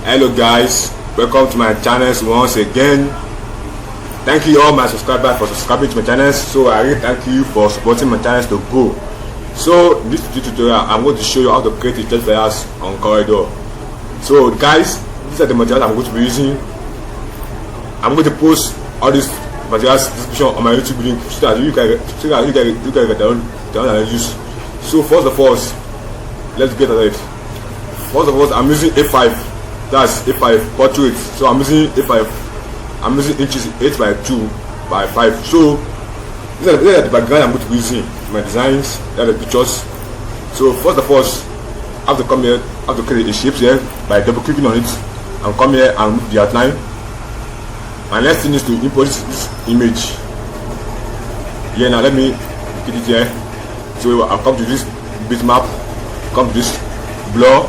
Hello guys, welcome to my channels once again. Thank you all my subscribers for subscribing to my channels. So I really thank you for supporting my channels to grow. So in this tutorial I'm going to show you how to create a church flyers on Corridor. So guys, these are the materials I'm going to be using. I'm going to post all these materials description on my YouTube link so that you can get the one I use. So first of all, let's get at it. First of all, I'm using A5. That's A5 portrait. So I'm using A5. I'm using inches 8 by 2 by 5. So these are the background I'm going to be using. My designs, these are the pictures. So first of all, I have to come here. I have to create a shape here by double clicking on it and come here and move the outline. And next thing is to import this image. Yeah, now let me get it here. So I'll come to this bitmap, come to this blur.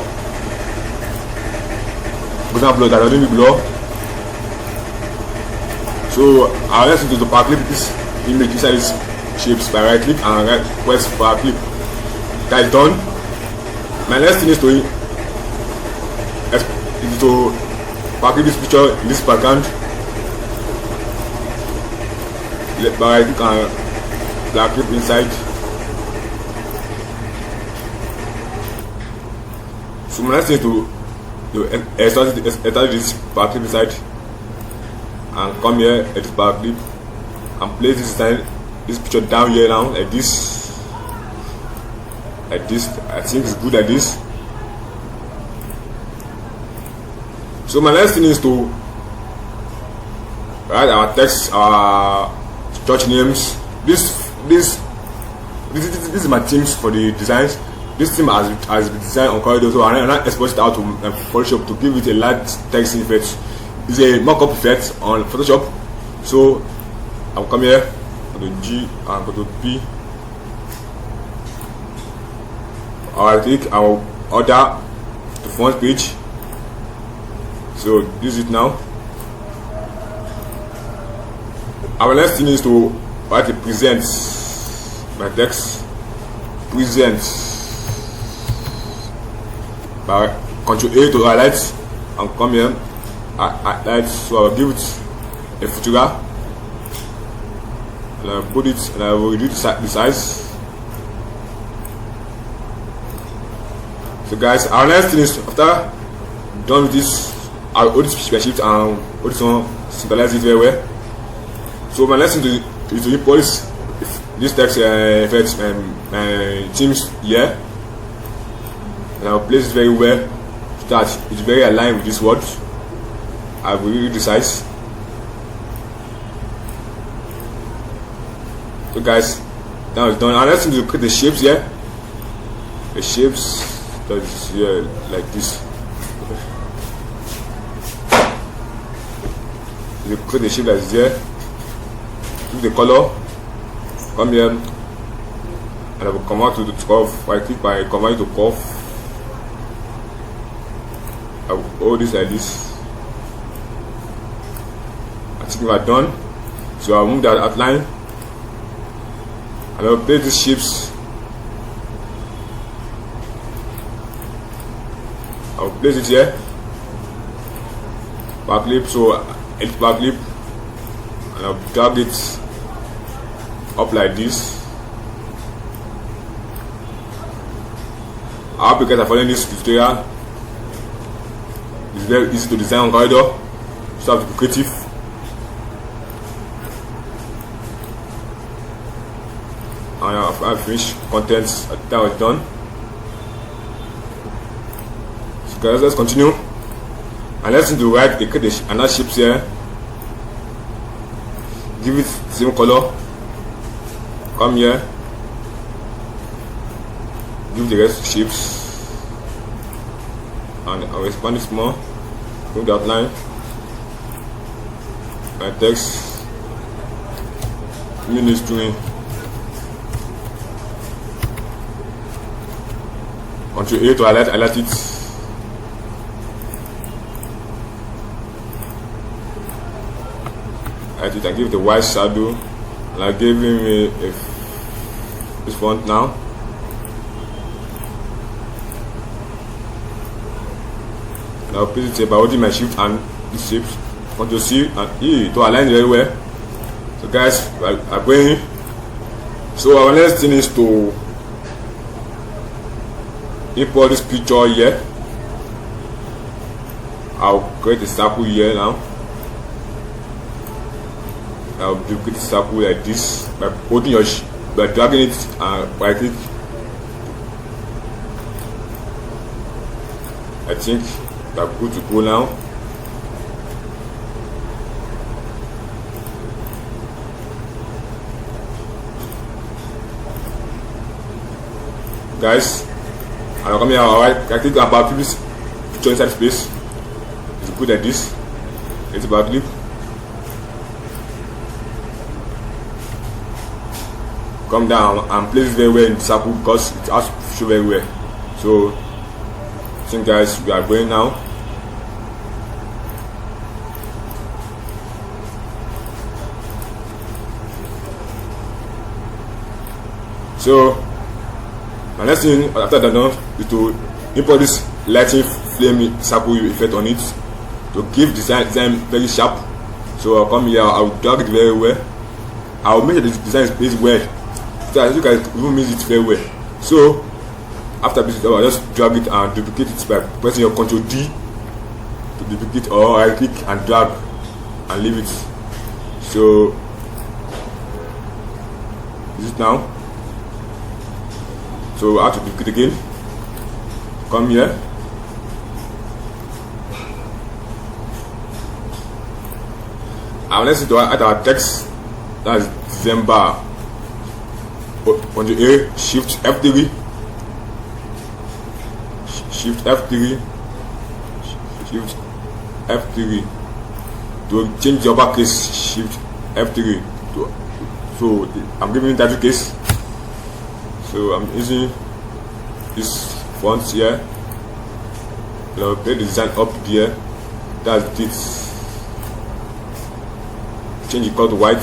Blur that already blur. So I'll let you to power clip this image inside this shapes by right click and right press power clip. That is done. My next thing is to power clip this picture in this background. Let by right click and black clip inside. So my next thing is to establish this power clip inside and come here at this power clip and place this picture down here now like this. I think it's good like this. So my next thing is to write our text, our church names. This is my themes for the designs. This theme has been designed on Corridor, so I now export it out to Photoshop to give it a light text effect. It's a mock-up effect on Photoshop. So I'll come here, go to G and go to P. I'll click, I'll order the front page. So this is it now. Our next thing is to write the present. My text present. By Ctrl A to highlight and come here highlight. So I'll give it a photograph and I'll put it and I will reduce the size. So guys, our next thing is after done with this, I'll hold this picture shift and hold this one, synchronize it very well. So my next thing is to import this text effects and themes here. And I'll place it very well so that it's very aligned with this word. I will reduce the size. So guys, now it's done. And next thing is to create the shapes here. The shapes that is here like this. You create the shape that is here. Choose the color. Come here. And I will come out to the curve. I click by command to curve. I will hold this like this. I think we are done. So I'll move that outline and I'll place these shapes. I'll place it here. Back clip, so it's back clip, and I'll drag it up like this. I hope you guys are following this tutorial. It's very easy to design on Corridor, so have to be creative. And after I finish content, that was done. So guys, let's continue. And let's do right, create another shapes here. Give it the same color. Come here. Give the rest shapes. And I'll expand it more. Move the outline. My text. Ministry. Ctrl A to highlight it. Highlight it and give it a white shadow. And I gave him this font now. Now place it here by holding my shift and this shape. Control C and E to align very well. So guys, we are going. So our next thing is to import this picture here. I'll create a circle here now. I'll duplicate the circle like this by holding your by dragging it and right click. I think we are good to go now. Guys, and I'll come here. Alright, I click about this picture inside space. It's good like this. It's about clip. Come down and place it very well in the circle because it has to show very well. So I think guys, we are going now. So my next thing after that done is to import this lighting flame circle effect on it to give design very sharp. So I'll come here, I'll drag it very well. I'll make sure the design is well, so as you guys even miss it very well. So after this, I'll just drag it and duplicate it by pressing your Ctrl D to duplicate, or right click and drag and leave it. So this is now. So I have to duplicate again. Come here. And let's see to add our text. That's December. On the A, Shift F3. Shift F3. Shift F3. To change the uppercase, Shift F3. So I'm giving title case. So I'm using this font here. I'll play the design up there. That's this. Change the color to white.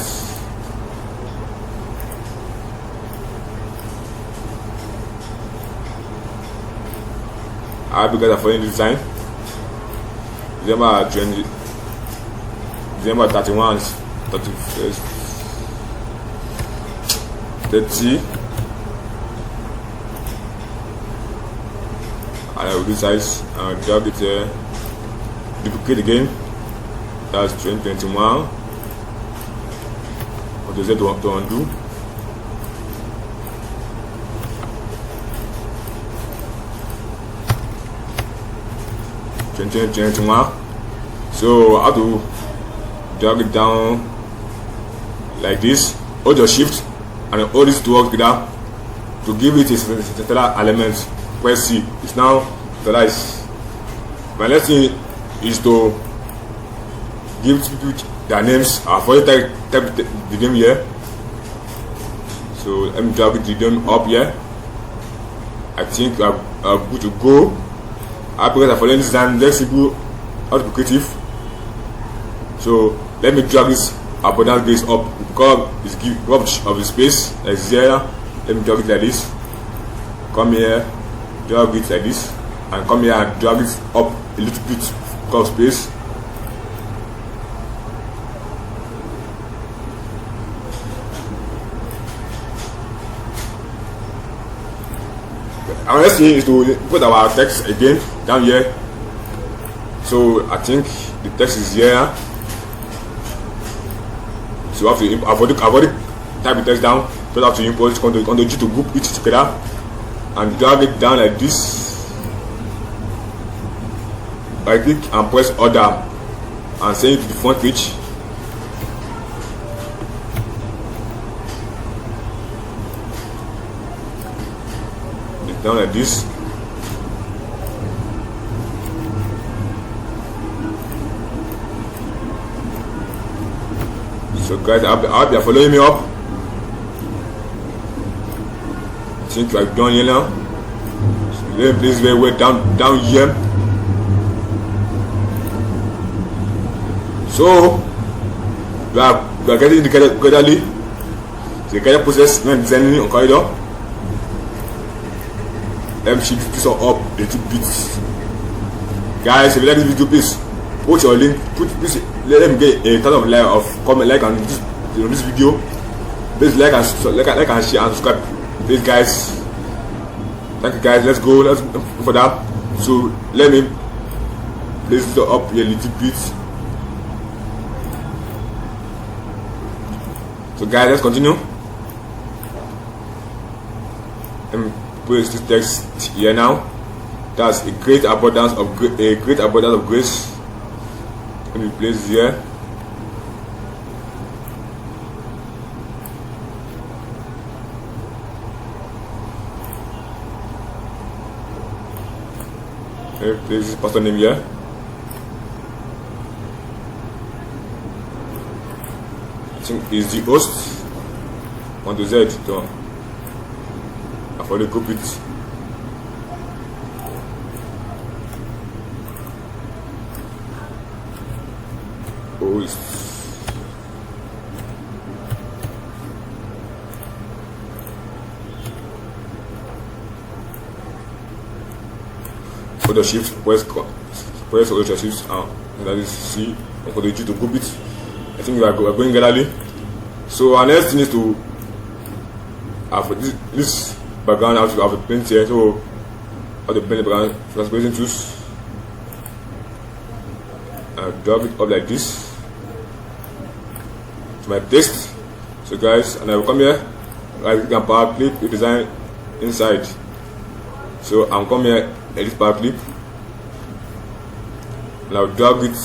I hope you guys are following the design. December 31, 31st, 30. And I will do size and drag it here, duplicate again. That's 2021. What is it to undo? So I have to drag it down like this. Hold your shift and hold this to work together to give it a central element. Press C. It's now centralized. My next thing is to give people their names. I've already type the name here. So let me drag the name up here. I think I'm good to go. Because I follow this design, let's go how to be creative. So let me drag this abundant base up because it's give rubbish of the space like here. Let me drag it like this. Come here, drag it like this, and come here and drag it up a little bit of space. Our next thing is to put our text again down here. So I think the text is here. So I have to I've already type the text down. So I have to import Ctrl G to group it together and drag it down like this. Right click and press order and send it to the front page. Down like this. So guys, I hope you are following me up. I think you are done here now. So let me place very well down here. So we are getting indicated gradually. The guided process when designing on corridor. Let me shift this one up a little bit. Guys, if you like this video, please put your link, please let them get a ton of like of comment, like on this video. Please like and share and subscribe. Please guys, thank you guys. Let's go for that. So let me place it up here a little bit. So guys, let's continue. Let me place this text here now. That's a great abundance of grace. Let me place here. Let me place this pastor name here. I think is the host on the Z. So I follow the group it. For the shift, press all the shifts that is C, and for the G to group it. I think we are going gradually. So our next thing is to have this background. I have a paint here, so I have to paint the background transparency tools. Drag it up like this to my text. So guys, and I will come here, right click and power clip the design inside. So I'm come here, edit power clip, and I'll drag it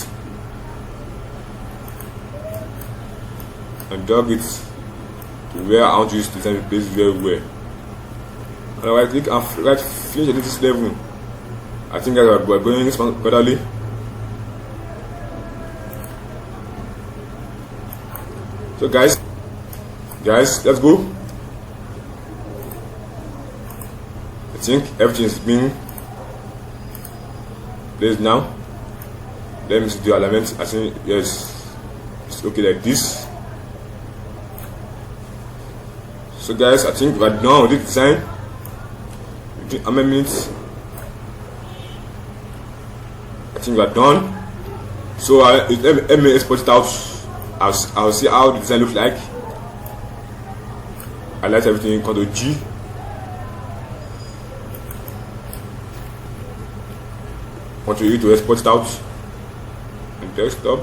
to where I want to use the design place very well. And I right click and right finish at this level. I think guys are going this one gradually. So guys, let's go. I think everything is being placed now. Let me see the alignment. I think yes, it's okay like this. So guys, I think we're done with the design. Amendments. I think we're done. So let me export it out. I'll see how the design looks like. I like everything. Ctrl G. Ctrl E to export it out and desktop.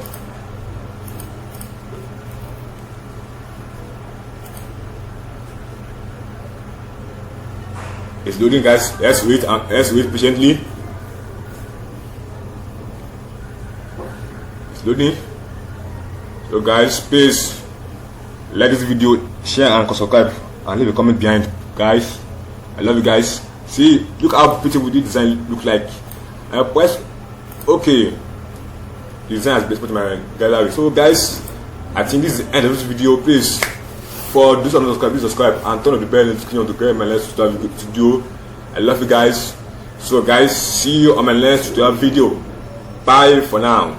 It's loading, guys. Let's wait patiently. It's loading. So guys, please like this video, share and subscribe, and leave a comment behind. Guys, I love you guys. See, look how beautiful this design look like. And press OK. The design has been put in my gallery. So guys, I think this is the end of this video. Please, for those who are not subscribed, please subscribe and turn on the bell notification to get my next tutorial video. I love you guys. So guys, see you on my next tutorial video. Bye for now.